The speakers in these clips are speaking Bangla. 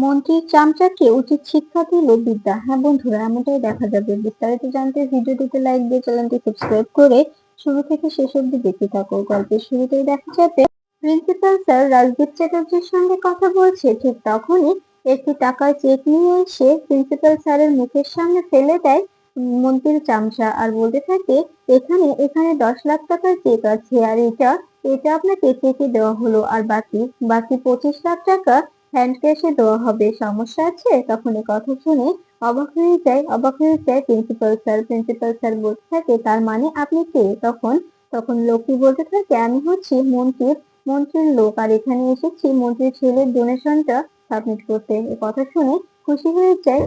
মন্ত্রীর চামচাকে উচিত শিক্ষা দিল বিদ্যা। হ্যাঁ বন্ধুরা, এমনটাই দেখা যাবে। বিস্তারিত জানতে ভিডিওটিতে লাইক দিয়ে চ্যানেলটি সাবস্ক্রাইব করে শুরু থেকে শেষ অবধি দেখতে থাকো। গল্পের শুরুতেই দেখা যাবে প্রিন্সিপাল স্যার রাজদীপ চ্যাটার্জির সঙ্গে কথা বলছে। ঠিক তখনই একটি টাকার চেক নিয়ে এসে প্রিন্সিপাল স্যারের মুখের সামনে ফেলে দেয় মন্ত্রীর চামচা, আর বলতে থাকে, এখানে এখানে 10 লাখ টাকার চেক আছে, আর এটা এটা আপনাকে চেকে দেওয়া হলো, আর বাকি বাকি 25 লাখ টাকা হ্যান্ড ক্যাশে দেওয়া হবে। সমস্যা আছে? তখন এ কথা শুনে অবাক হয়ে যায় প্রিন্সিপাল স্যার বলতে থাকে, তার মানে আপনি কে? তখন তখন লোকটি বলতে থাকে, আমি হচ্ছি মন্ত্রীর লোক, আর এখানে এসেছি মন্ত্রীর ছেলের ডোনেশনটা সাবমিট করতে। এ কথা শুনে খুশি হয়ে যায়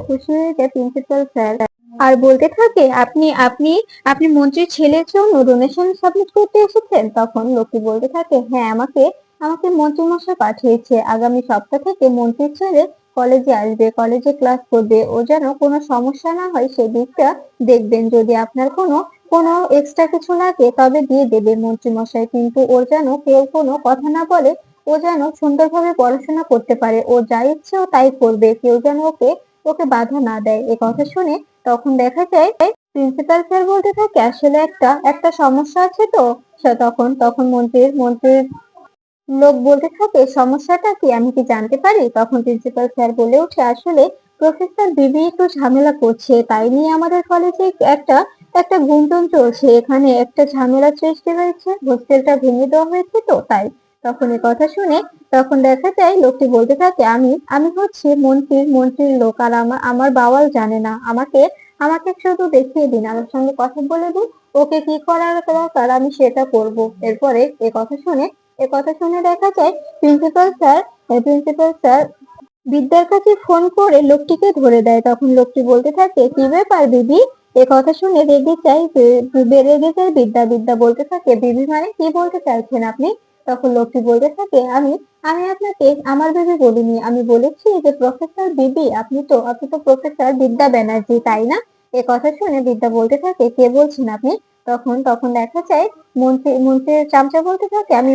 প্রিন্সিপাল স্যার, আর বলতে থাকে, আপনি আপনি আপনি মন্ত্রীর ছেলের জন্য ডোনেশন সাবমিট করতে এসেছেন? তখন লোকটি বলতে থাকে, হ্যাঁ, আমাকে আমাকে মন্ত্রী মশাই পাঠিয়েছে। আগামী সপ্তাহ থেকে মন্ত্রীর ছেলে কলেজে আসবে, কলেজে ক্লাস করবে। ও যেন কোনো সমস্যা না হয় সেদিকটা দেখবেন। যদি আপনার কোনো কোনো এক্সট্রা কিছু লাগে তবে দিয়ে দেবে মন্ত্রী মশাই, কিন্তু ওর যেন কেউ কোনো কথা না বলে। ও যেন সুন্দরভাবে পড়াশোনা করতে পারে। ও যা ইচ্ছে ও তাই করবে, কেউ যেন ওকে ওকে বাধা না দেয়। এ কথা শুনে তখন দেখা যায় প্রিন্সিপাল স্যার বলতে থাকে, আসলে একটা একটা সমস্যা আছে তো। তখন তখন মন্ত্রীর লোক বলতে থাকে, সমস্যাটা কি, আমি কি জানতে পারি? তখন প্রিন্সিপাল স্যার বলে ওঠে, আসলে প্রফেসর বিবি একটু ঝামেলা করছে, তাই নিয়ে আমাদের কলেজে একটা একটা গুঞ্জন চলছে। এখানে একটা ঝামেলা সৃষ্টি হয়েছে, হোস্টেলটা ভেঙে দেওয়া হয়েছে তো তাই। তখন এ কথা শুনে তখন দেখা যায় লোকটি বলতে থাকে, আমি আমি হচ্ছে মন্ত্রীর লোক, আর আমার আমার বাবাও জানে না। আমাকে আমাকে শুধু দেখিয়ে দিন, আমার সঙ্গে কথা বলে দিন, ওকে কি করার দরকার আমি সেটা করব। এরপরে এ কথা শুনে দেখা যায় প্রিন্সিপাল স্যার বিদ্যার কাছে ফোন করে লোকটিকে ধরে দেয়। তখন লোকটি বলতে থাকে, কি ব্যাপার বিবি? এ কথা শুনে রেগে যায় বিদ্যা। বিদ্যা বলতে থাকে, বিবি মানে কি বলতে চাইছেন আপনি? তখন লোকটি বলতে থাকে, আমি আমি আপনাকে আমার বিবি বলিনি, আমি বলেছি যে প্রফেসর বিবি। আপনি তো প্রফেসর বিদ্যা ব্যানার্জি, তাই না? এ কথা শুনে বিদ্যা বলতে থাকে, কে বলছেন আপনি? তখন দেখা যায় মন্ত্রীর চামচা বলতে থাকে, আমি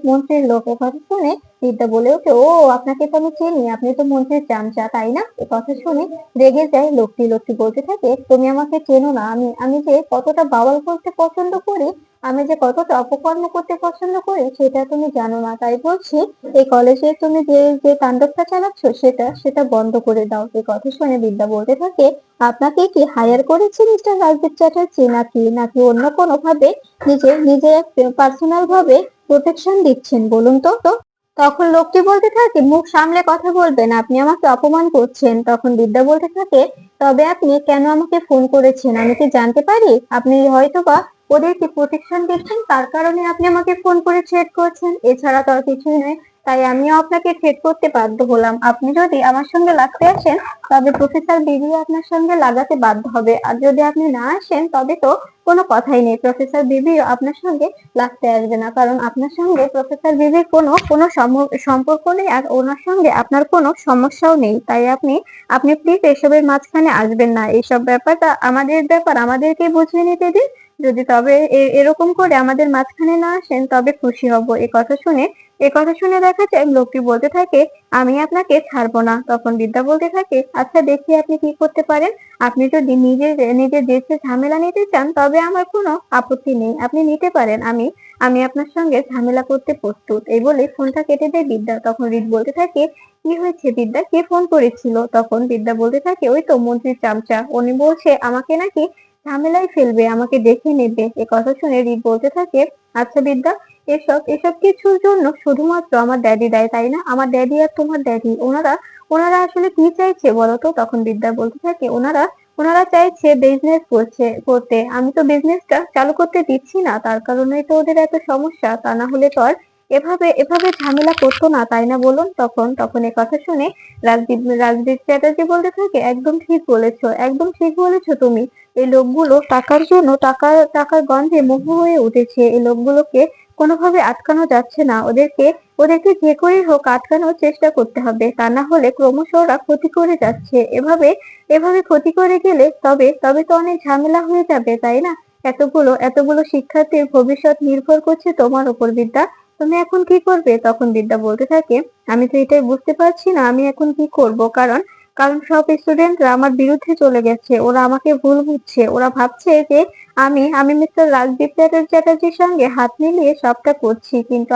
মন্ত্রীর লোক। এ কথা শুনে বিদ্যা বলে ওঠে, ও, আপনাকে তো আমি চিনি, আপনি তো মন্ত্রীর চামচা, তাই না? এ কথা শুনে রেগে যায় লোকটি বলতে থাকে, তুমি আমাকে চেনো না। আমি আমি যে কতটা বাওয়াল করতে পছন্দ করি, আমি যে কতটা অপকর্ম করতে পছন্দ করি সেটা তুমি জানো না। তাই বলছি, এই কলেজে তুমি যে যে তাণ্ডবটা চালাচ্ছ সেটা সেটা বন্ধ করে দাও। এই কথা শুনে বিদ্যা বলতে থাকে, আপনাকে কি হায়ার করেছে মিস্টার রাজদীপ চ্যাটার্জি, নাকি নাকি অন্য কোনো ভাবে নিজে পার্সোনাল ভাবে প্রোটেকশন দিচ্ছেন, বলুন তো? তখন লোকটি বলতে থাকে, মুখ সামলে কথা বলবেন, আপনি আমাকে অপমান করছেন। তখন বিদ্যা বলতে থাকে, তবে আপনি কেন আমাকে ফোন করেছেন আমি কি জানতে পারি? আপনি হয়তোবা ওদেরকে প্রোটেকশন দিচ্ছেন, তার কারণে আপনি আমাকে ফোন করে থ্রেট করছেন, এছাড়া তো আর কিছুই নয়। তাই আমিও আপনাকে থ্রেট করতে বাধ্য হলাম। আপনি যদি আমার সঙ্গে লাগতে আসেন তবে প্রফেসর বিবি আপনার সঙ্গে লাগাতে বাধ্য হবে, আর যদি আপনি না আসেন তবে তো কোনো কথাই নেই, প্রফেসর বিবিও আপনার সঙ্গে লাগতে আসবে না, কারণ আপনার সঙ্গে প্রফেসর বিবির কোনো কোনো সম্পর্ক নেই, আর ওনার সঙ্গে আপনার কোনো সমস্যাও নেই। তাই আপনি আপনি প্লিজ এসবের মাঝখানে আসবেন না। এইসব ব্যাপারটা আমাদের ব্যাপার, আমাদেরকে বুঝিয়ে নিতে দিন। যদি তবে এরকম করে আমাদের মাঝখানে না আসেন তবে খুশি হব। এ কথা শুনে দেখা যায় লোকটি বলতে থাকে, আমি আপনাকে ছাড়বো না। তখন বিদ্যা বলতে থাকে, আচ্ছা দেখি আপনি কি করতে পারেন। আপনি যদি নিজের দেশে ঝামেলা নিতে চান তবে আমার কোনো আপত্তি নেই, আপনি নিতে পারেন। আমি আমি আপনার সঙ্গে ঝামেলা করতে প্রস্তুত। এই বলে ফোনটা কেটে দেয় বিদ্যা। তখন রিত বলতে থাকে, কি হয়েছে বিদ্যা, কে ফোন করেছিল? তখন বিদ্যা বলতে থাকে, ওই তো মন্ত্রীর চামচা, উনি বলছে আমাকে নাকি ঝামেলায় ফেলবে, আমাকে দেখে নেবে। এ কথা শুনে রিত বলতে থাকে, আচ্ছা বিদ্যা, এসব এসব কিছুর জন্য শুধুমাত্র আমার ড্যাডি দায়ী, তাই না? আমার ড্যাডি আর তোমার ড্যাডি, ওনারা ওনারা আসলে কি চাইছে বলতো? তখন বিদ্যা বলতে থাকে, ওনারা ওনারা চাইছে বিজনেস করতে। আমি তো বিজনেসটা চালু করতে দিচ্ছি না, তার কারণেই তো ওদের এত সমস্যা। তা না হলে তো আর এভাবে এভাবে ঝামেলা করতো না, তাই না বলুন? তখন এ কথা শুনে রাজদীপ চ্যাটার্জি বলতে থাকে, একদম ঠিক বলেছো তুমি। এই লোকগুলো টাকার জন্য টাকার গন্ধে মোহ হয়ে উঠেছে। এই লোকগুলোকে কোনোভাবে আটকানো যাচ্ছে না। ওদেরকে যে করেই হোক আটকানোর চেষ্টা করতে হবে, তা না হলে ক্রমশ ওরা ক্ষতি করে যাচ্ছে। এভাবে এভাবে ক্ষতি করে গেলে তবে তবে তো অনেক ঝামেলা হয়ে যাবে, তাই না? এতগুলো এতগুলো শিক্ষার্থীর ভবিষ্যৎ নির্ভর করছে তোমার উপর বিদ্যা। তুমি এখন কি করবে? তখন বিদ্যা বলতে থাকে, আমি তো এটাই বুঝতে পারছি না আমি এখন কি করব। কারণ কারণ সব স্টুডেন্টরা আমার বিরুদ্ধে চলে গেছে, ওরা আমাকে ভুল বুঝছে, ওরা ভাবছে যে আমি মিস্টার রাজদীপ চ্যাটার্জির সঙ্গে হাত মিলিয়ে সবটা করছি, কিন্তু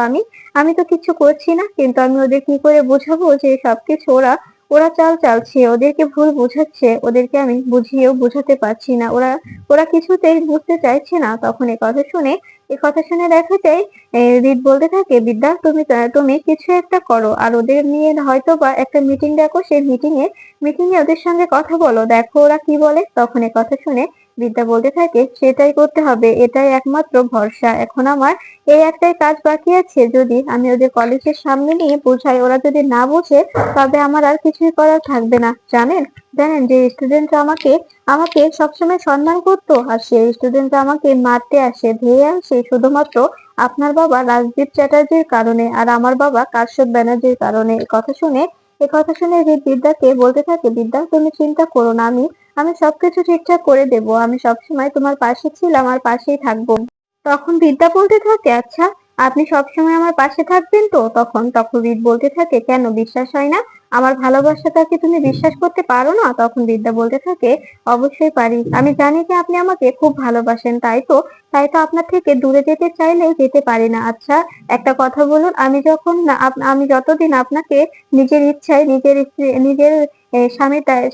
আমি তো কিছু করছি না। কিন্তু আমি ওদের কি করে বোঝাবো যে সবকিছু ওরা ওরা চাল চালছে, ওদেরকে ভুল বোঝাচ্ছে, ওদেরকে আমি বুঝিয়েও বোঝাতে পারছি না, ওরা ওরা কিছুতেই বুঝতে চাইছে না। তখন এ কথা শুনে দেখা যায় রিত বলতে থাকে, বিদ্যা তুমি কিছু একটা করো আর ওদের নিয়ে হয়তো বা একটা মিটিং ডাকো, সেই মিটিং এ ওদের সঙ্গে কথা বলো, দেখো ওরা কি বলে। তখন এ কথা শুনে বিদ্যা বলতে থাকে, সেটাই করতে হবে, এটাই একমাত্র ভরসা। এখন আমার এই একটাই কাজ বাকি আছে, যদি আমি ওদের কলেজের সামনে নিয়ে বোঝাই, ওরা যদি না বোঝে তবে আমার আর কিছুই করার থাকবে না। জানেন জানেন যে স্টুডেন্টরা আমাকে আমাকে সবসময় সম্মান করতো, আর সেই স্টুডেন্টরা আমাকে মারতে আসে, ধেয়ে আসে শুধুমাত্র আপনার বাবা রাজদীপ চ্যাটার্জির কারণে, আর আমার বাবা কাশ্যপ ব্যানার্জির কারণে। এ কথা শুনে বিদ্যাকে বলতে থাকে, বিদ্যা তুমি চিন্তা করো না, আমি সবকিছু ঠিকঠাক করে দেব, আমি সবসময় তোমার পাশে ছিলাম আর পাশেই থাকবো। তখন বিদ্যা বলতে থাকে, আচ্ছা আপনি সবসময় আমার পাশে থাকবেন তো? তখন রিত বলতে থাকে, কেন বিশ্বাস হয় না? আমার ভালোবাসাটাকে তুমি বিশ্বাস করতে পারো না? তখন বিদ্যা বলতে থাকে, অবশ্যই পারি, আমি জানি যে আপনি আমাকে খুব ভালোবাসেন, তাই তো আপনার থেকে দূরে যেতে চাইলেও যেতে পারি না। আচ্ছা একটা কথা বলুন, আমি যতদিন আপনাকে নিজের ইচ্ছায় নিজের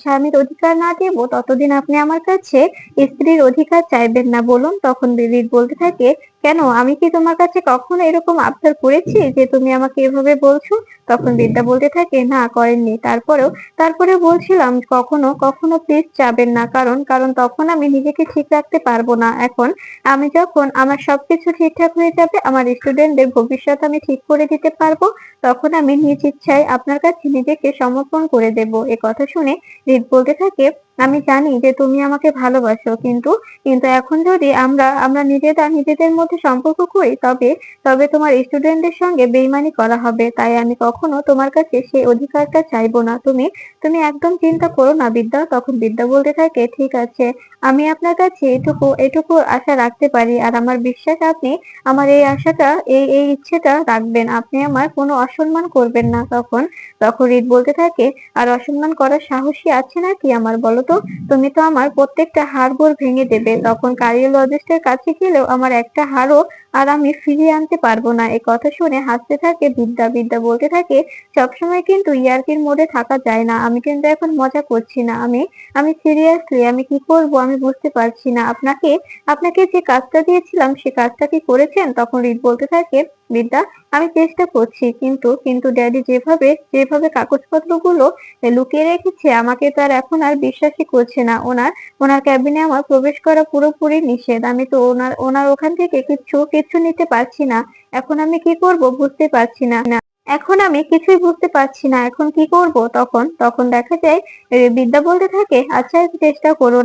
স্বামীর অধিকার না দেব, ততদিন আপনি আমার কাছে স্ত্রীর অধিকার চাইবেন না, বলুন। তখন রিত বলতে থাকে, কেন আমি কি তোমার কাছে কখনো এরকম আবদার করেছি যে তুমি আমাকে এভাবে বলছো? তখন বিদ্যা বলতে থাকে, না করেননি, তারপরে বলছিলাম কখনো কখনো প্লিজ যাবেন না, কারণ তখন আমি নিজেকে ঠিক রাখতে পারবো না। এখন আমি যখন আমার সবকিছু ঠিকঠাক হয়ে যাবে, আমার স্টুডেন্টদের ভবিষ্যৎ আমি ঠিক করে দিতে পারবো, তখন আমি নিজ ইচ্ছায় আপনার কাছে নিজেকে সমর্পণ করে দেব। এ কথা শুনে রিত বলতে থাকে, আমি জানি যে তুমি আমাকে ভালোবাসো, কিন্তু কিন্তু এখন যদি আমরা নিজেদের মধ্যে সম্পর্ক করি, তবে তোমার স্টুডেন্টদের সঙ্গে বেইমানি করা হবে, তাই আমি কখনো তোমার কাছে সেই অধিকারটা চাইবো না। তুমি একদম চিন্তা করো না বিদ্যা। তখন বিদ্যা বলতে থাকে, ঠিক আছে, আমি আপনার কাছে এটুকু আশা রাখতে পারি, আর আমার বিশ্বাস আপনি আমার এই আশাটা এই ইচ্ছেটা রাখবেন, আপনি আমার কোনো অসম্মান করবেন না। তখন রিত বলতে থাকে, আর অসম্মান করার সাহসী আছে নাকি আমার, বলো তো? তুমি তো আমার প্রত্যেকটা হাড়গোড় ভেঙে দেবে, তখন কার্ডিওলজিস্টের কাছে গেলেও আমার একটা হাড়ও আর আমি ফিরিয়ে আনতে পারবো না। এ কথা শুনে হাসতে থাকে বিদ্যা বলতে থাকে, সবসময় কিন্তু ইয়ার্কির মোডে থাকা যায় না, আমি কিন্তু এখন মজা করছি না, আমি সিরিয়াসলি আমি কি করব আমি বুঝতে পারছি না। আপনাকে যে কাজটা দিয়েছিলাম সে কাজটা কি করেছেন? তখন রিত বলতে থাকে, বিদ্যা আমি চেষ্টা করছি, কিন্তু ড্যাডি যেভাবে যেভাবে কাগজপত্রগুলো লুকিয়ে রেখেছে, আমাকে তার এখন আর বিশ্বাসই করছে না। ওনার ওনার ক্যাবিনে আমার প্রবেশ করা পুরোপুরি নিষেধ, আমি তো ওনার ওখান থেকে কিচ্ছু নিতে পারছি না। এখন আমি কি করব বুঝতে পারছি না। এখন আমি কিছুই বুঝতে পারছি না, এখন কি করব? তখন দেখা যায় বিদ্যা বলতে থাকে, আচ্ছা চেষ্টা করুন,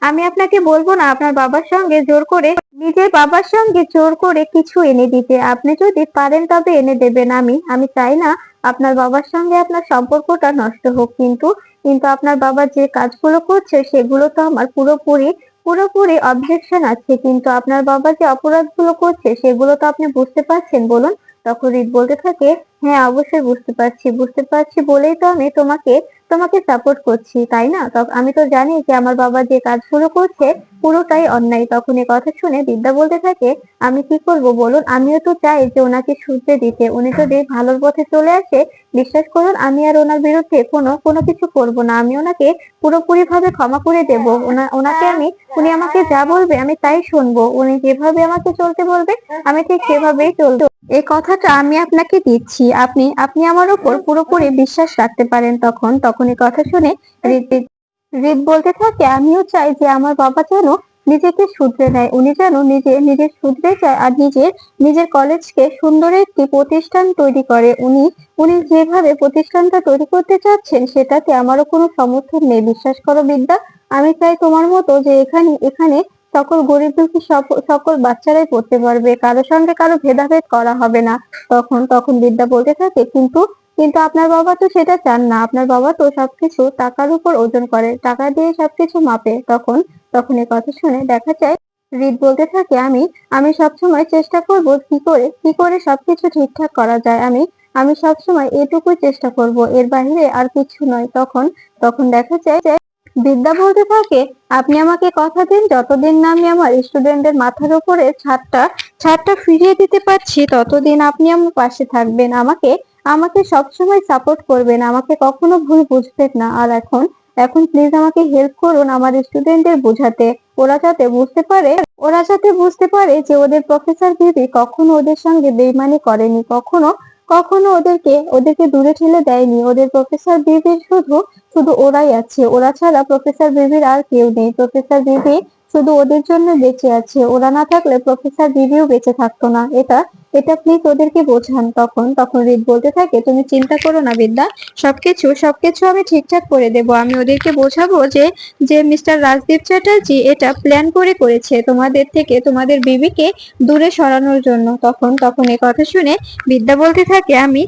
আমি আপনাকে বলবো না আপনার বাবার সঙ্গে জোর করে নিজের বাবার সঙ্গে জোর করে কিছু এনে দিতে, আপনি যদি পারেন তবে এনে দেবেন। আমি চাই না আপনার বাবার সঙ্গে আপনার সম্পর্কটা নষ্ট হোক, কিন্তু আপনার বাবা যে কাজগুলো করছে সেগুলো তো আমার পুরোপুরি অবজেকশন আছে, কিন্তু আপনার বাবা যে অপরাধগুলো করছে সেগুলো তো আপনি বুঝতে পারছেন, বলুন। তখন রিত বলতে থাকে, হ্যাঁ অবশ্যই বুঝতে পারছি বলেই তো আমি তোমাকে সাপোর্ট করছি, তাই না? আমি তো জানি যে আমার বাবা যে কাজগুলো করছে পুরোটাই অন্যায়। তখন এ কথা শুনে বিদ্যা বলতে থাকে, আমি কি করব বলুন, আমিও তো চাই যে ওনাকে শুধরে দিতে, উনি যদি ভালোর পথে চলে আসে, বিশ্বাস করুন আমি আর ওনার বিরুদ্ধে কোনো কিছু করব না, আমি ওনাকে পুরোপুরি ভাবে ক্ষমা করে দেব। ওনাকে উনি আমাকে যা বলবে আমি তাই শুনবো, উনি যেভাবে আমাকে চলতে বলবে আমি ঠিক সেভাবেই চলবো। এই কথাটা আমি আপনাকে দিচ্ছি, আপনি আমার উপর পুরোপুরি বিশ্বাস রাখতে পারেন। তখন এই কথা শুনে রিত রিত বলতে থাকে, আমিও চাই যে আমার বাবা যেন নিজেকে শুধরে নেয়, উনি যেন নিজে শুধরে যায়, আর নিজের কলেজকে সুন্দর একটি প্রতিষ্ঠান তৈরি করে। উনি যেভাবে প্রতিষ্ঠানটা তৈরি করতে চাচ্ছেন সেটাতে আমারও কোনো সমর্থন নেই, বিশ্বাস করো বিদ্যা। আমি চাই তোমার মতো যে এখানে এখানে সকল গরিব দুঃখী সকল বাচ্চারাই পড়তে পারবে, কারো সঙ্গে কারো ভেদাভেদ করা হবে না। তখন বিদ্যা বলতে থাকে, কিন্তু আপনার বাবা তো সেটা চান না, আপনার বাবা তো সবকিছু টাকার উপর ওজন করে, টাকা দিয়ে সবকিছু মাপে। তখন এ কথা শুনে দেখা যায় রিত বলতে থাকে, আমি আমি সবসময় চেষ্টা করব কি করে সবকিছু ঠিকঠাক করা যায়। আমি আমি সবসময় এটুকুই চেষ্টা করব, এর বাইরে আর কিছু নয়। তখন তখন দেখা যায় যে বিদ্যা বলতে থাকে, আপনি আমাকে কথা দিন, যতদিন না আমি আমার স্টুডেন্টের মাথার উপরে ছাদটা ফিরিয়ে দিতে পারছি, ততদিন আপনি আমার পাশে থাকবেন, আমাকে আমাকে সবসময় সাপোর্ট করবেন, আমাকে কখনো ভুল বুঝবেন না। আর এখন এখন প্লিজ আমাকে হেল্প করুন আমার স্টুডেন্টদের বোঝাতে, ওরা যাতে বুঝতে পারে ওরা যাতে বুঝতে পারে যে ওদের প্রফেসর বিবি কখনো ওদের সঙ্গে বেইমানি করেনি, কখনো কখনো ওদেরকে ওদেরকে দূরে ঠেলে দেয়নি। ওদের প্রফেসর বিবির শুধু শুধু ওরাই আছে, ওরা ছাড়া প্রফেসর বিবির আর কেউ নেই। প্রফেসর বিবি শুধু ওদের জন্য বেঁচে আছে, ওরা না থাকলে প্রফেসর বিবিও বেঁচে থাকতো না। এটা এটা প্লিজ ওদেরকে বোঝান। তখন তখন রিদ বলতে থাকে, তুমি চিন্তা করো না বিদ্যা, সবকিছু আমি ঠিকঠাক করে দেব। আমি ওদেরকে বোঝাবো যে যে মিস্টার রাজদীপ চ্যাটার্জি এটা প্ল্যান করে করেছে তোমাদের থেকে তোমাদের বিবিকে দূরে সরানোর জন্য। তখন তখন এই কথা শুনে বিদ্যা বলতে থাকে, আমি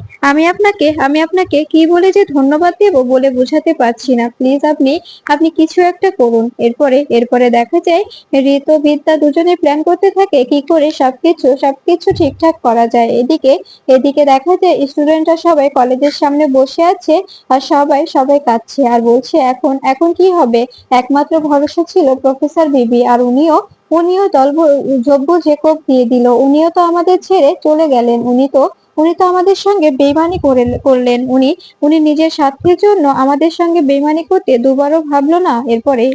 আপনাকে কি বলে যে ধন্যবাদ দেব বলে বোঝাতে পারছি না। প্লিজ আপনি আপনি কিছু একটা করুন। এরপরে দেখা যায় ঋত ও বিদ্যা দুজনে প্ল্যান করতে থাকে কি করে সবকিছু ঠিকঠাক করা যায়। এদিকে এদিকে দেখা যায় স্টুডেন্টরা সবাই কলেজের সামনে বসে আছে, আর সবাই সবাই কাঁদছে আর বলছে, এখন এখন কি হবে, একমাত্র ভরসা ছিল প্রফেসর বিবি, আর উনিও জব্বু জেকব দিয়ে দিল। উনিও তো আমাদের ছেড়ে চলে গেলেন। উনি তো আমাদের সঙ্গে বেইমানি করলেন। উনি উনি নিজের স্বার্থের জন্য আমাদের সঙ্গে বেইমানি করতে দুবারও ভাবলো না।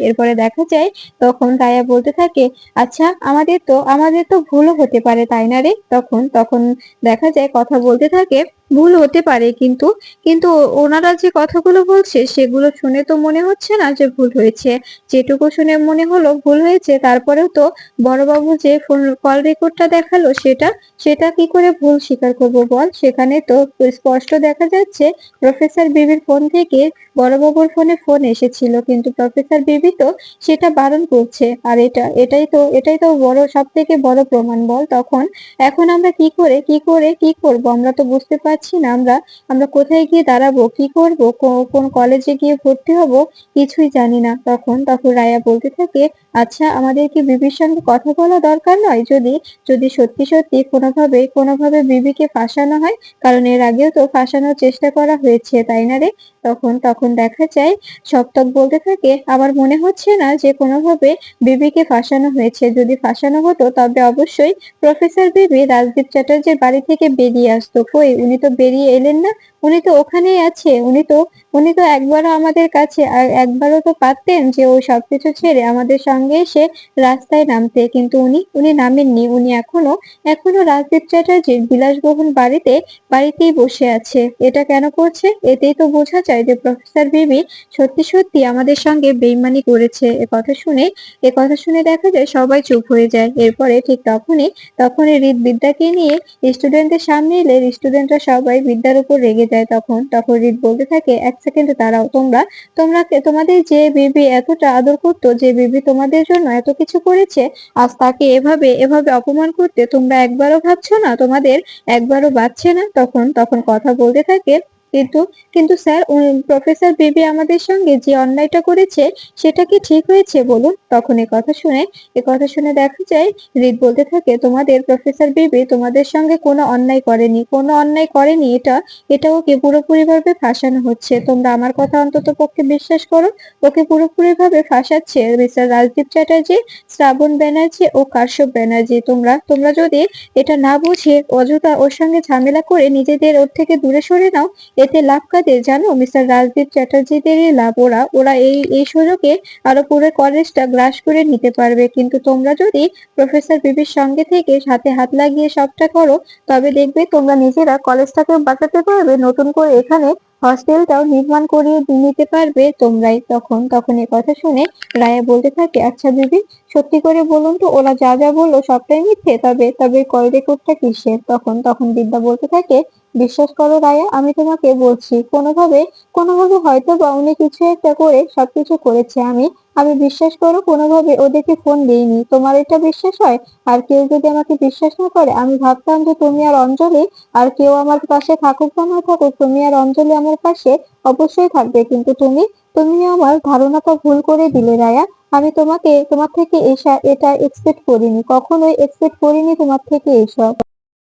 এরপরে দেখা যায় তখন রায়া বলতে থাকে, আচ্ছা আমাদের তো ভুলও হতে পারে, তাই না রে? তখন তখন দেখা যায় কথা বলতে থাকে, ভুল হতে পারে, কিন্তু কিন্তু ওনারা যে কথাগুলো বলছে সেগুলো শুনে তো মনে হচ্ছে না যে ভুল হয়েছে। যেটুকু শুনে মনে হলো ভুল হয়েছে, তারপরেও তো বড়বাবু যে ফোন কল রেকর্ডটা দেখালো সেটা সেটা কি করে ভুল স্বীকার করবো বল? সেখানে তো স্পষ্ট দেখা যাচ্ছে প্রফেসর বিবির ফোন থেকে বড়বাবুর ফোনে ফোন এসেছিল, কিন্তু প্রফেসর বিবি তো সেটা বারণ করছে। আর এটাই তো সব থেকে বড় প্রমাণ বল। তখন এখন আমরা কি করব, আমরা তো বুঝতে পারছি না। আমরা আমরা কোথায় গিয়ে দাঁড়াবো, কি করব, কোন কলেজে গিয়ে ভর্তি হব, কিছুই জানি না। তখন তখন রায়া বলতে থাকে, আচ্ছা আমাদের কি বিবির সঙ্গে কথা বলা দরকার নয়? যদি যদি সত্যি সত্যি কোনোভাবে বিবিকে ফাঁসানো হয়, কারণ এর আগেও তো ফাঁসানোর চেষ্টা করা হয়েছে, তাই না রে? তখন তখন দেখা যায় সপ্তক বলতে থাকে, আমার মনে হচ্ছে না যে কোনোভাবে বিবিকে ফাঁসানো হয়েছে। যদি ফাঁসানো হতো তবে অবশ্যই প্রফেসর বিবি রাজদীপ চ্যাটার্জির বাড়ি থেকে বেরিয়ে আসতো। কই, উনি তো বেরিয়ে এলেন না। উনি তো ওখানেই আছে। উনি তো একবারও আমাদের কাছে একবারও তো পারতেন যে ওই সবকিছু ছেড়ে আমাদের সঙ্গে এসে রাস্তায় নামতে, কিন্তু উনি নামেননি। উনি এখনো রাজদীপ চ্যাটার্জির বিলাসবহুল বাড়িতেই বসে আছে। এটা কেন করছে? এতেই তো বোঝা যায় যে প্রফেসর বিবি সত্যি সত্যি আমাদের সঙ্গে বেইমানি করেছে। এ কথা শুনে দেখা যায় সবাই চুপ হয়ে যায়। এরপরে ঠিক তখনই রিত বিদ্যাকে নিয়ে স্টুডেন্টদের সামনে এলে স্টুডেন্টরা সবাই বিদ্যার উপর রেগে যায়। তখন রিত বলতে থাকে, এক সেকেন্ড দাঁড়াও, তোমাদের যে বেবি এতটা আদর করতো, যে বেবি তোমাদের জন্য এত কিছু করেছে, আজ তাকে এভাবে এভাবে অপমান করতে তোমরা একবারও ভাবছো না? তোমাদের একবারও বাঁচছে না? তখন তখন কথা বলতে থাকে, কিন্তু কিন্তু স্যার, প্রফেসর বেবি আমাদের সঙ্গে যে অন্যায়টা করেছে সেটা কি ঠিক হয়েছে বলুন? তখন এ কথা শুনে দেখা যায় রিত বলতে থাকে, তোমাদের প্রফেসর বেবি তোমাদের সঙ্গে কোনো অন্যায় করেনি। এটা ওকে পুরোপুরি ভাবে ফাঁসানো হচ্ছে। তোমরা আমার কথা অন্তত পক্ষে বিশ্বাস করো। ওকে পুরোপুরি ভাবে ফাঁসাচ্ছে মিস্টার রাজদীপ চ্যাটার্জি, শ্রাবণ ব্যানার্জি ও কাশ্যপ ব্যানার্জি। তোমরা যদি এটা না বুঝে অযথা ওর সঙ্গে ঝামেলা করে নিজেদের ওর থেকে দূরে সরে নাও, এতে লাভ কাদের জানো? মিস্টার রাজদীপ চ্যাটার্জিদেরই লাভ। ওরা ওরা এই এই সুযোগে আরো পুরো কলেজটা গ্রাস করে নিতে পারবে। কিন্তু তোমরা যদি প্রফেসর বিবির সঙ্গে থেকে হাতে হাত লাগিয়ে সবটা করো, তবে দেখবে তোমরা নিজেরা কলেজটাকে বাঁচাতে পারবে, নতুন করে এখানে হস্টেলটাও নির্মাণ করিয়ে নিতে পারবে তোমরাই। তখন তখন এ কথা শুনে রায়া বলতে থাকে, আচ্ছা দিদি, সত্যি করে বলুন তো, ওরা যা যা বললো সবটাই মিথ্যে? তবে কল রেকর্ডটা কিসের? তখন তখন বিদ্যা বলতে থাকে, বিশ্বাস করো রায়া, আমি তোমাকে বলছি, কোনোভাবে হয়তো বা উনি কিছু একটা করে সবকিছু করেছে। আমি আমি বিশ্বাস করো কোনোভাবে ওদেরকে ফোন দিইনি। তোমার এটা বিশ্বাস হয়? আর কেউ যদি আমাকে বিশ্বাস না করে, আমি ভাবতাম যে তুমি আর অঞ্জলি, আর কেউ আমার পাশে থাকুক বা না থাকুক, তুমি আর অঞ্জলি আমার পাশে অবশ্যই থাকবে। কিন্তু তুমি আমার ধারণাটা ভুল করে দিলে রায়া। আমি তোমার থেকে এটা এক্সপেক্ট করিনি, কখনোই এক্সপেক্ট করিনি তোমার থেকে এসব।